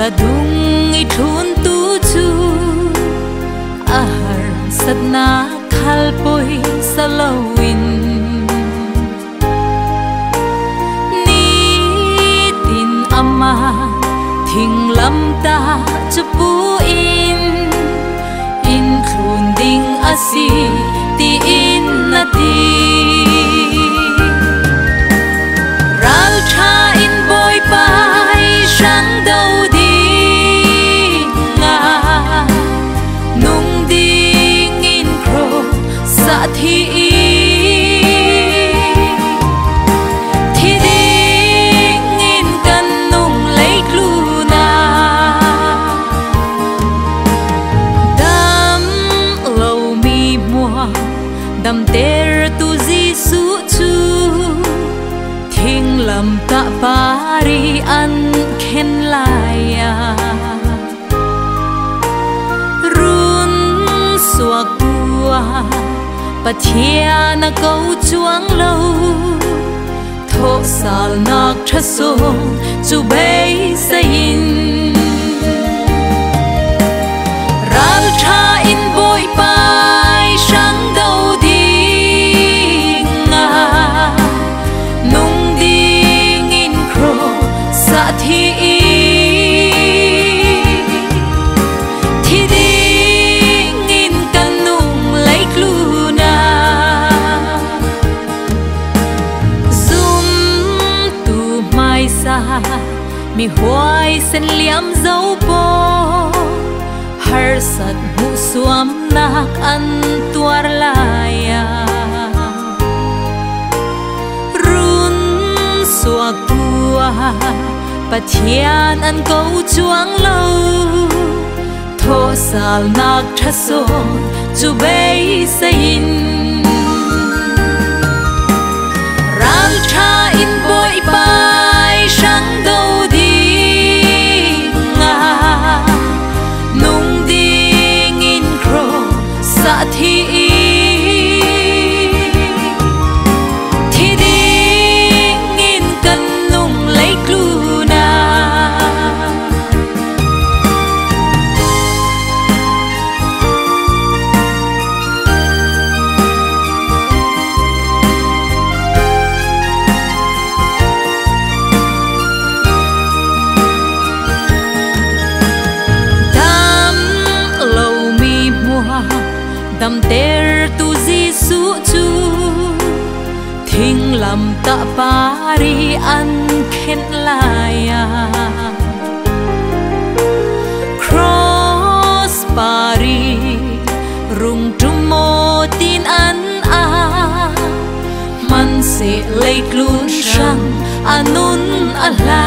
kadung ithun tu chu ahar satna khalpoi salawin ni tin ama thing lam ta chupu in khun ding asi ti in na ti ral tha in boy pai sang đâu đi nga nung ding in kro sa thi đam ter tu Giêsu chu thing lam ta pari an khen laya run suak tua pathia na câu chuang lâu tho sal nak thaso chu bei sain ral tha in boy pai sang đâu thi ding in kanung lấy luna zoom tu mai sa mi hoai sen liam dấu po har sat mu suam nak an tuar laya run suak tua pathian an câu chuang lâu tho sal nak thaso chu bei sain ral tha in boy pai sang đâu đi nga nung ding in kro sa thi đam ter tu Giêsu chu thing lam ta pari an khen laya cross pari rung tumo tin an a man se leit lun sang anun ala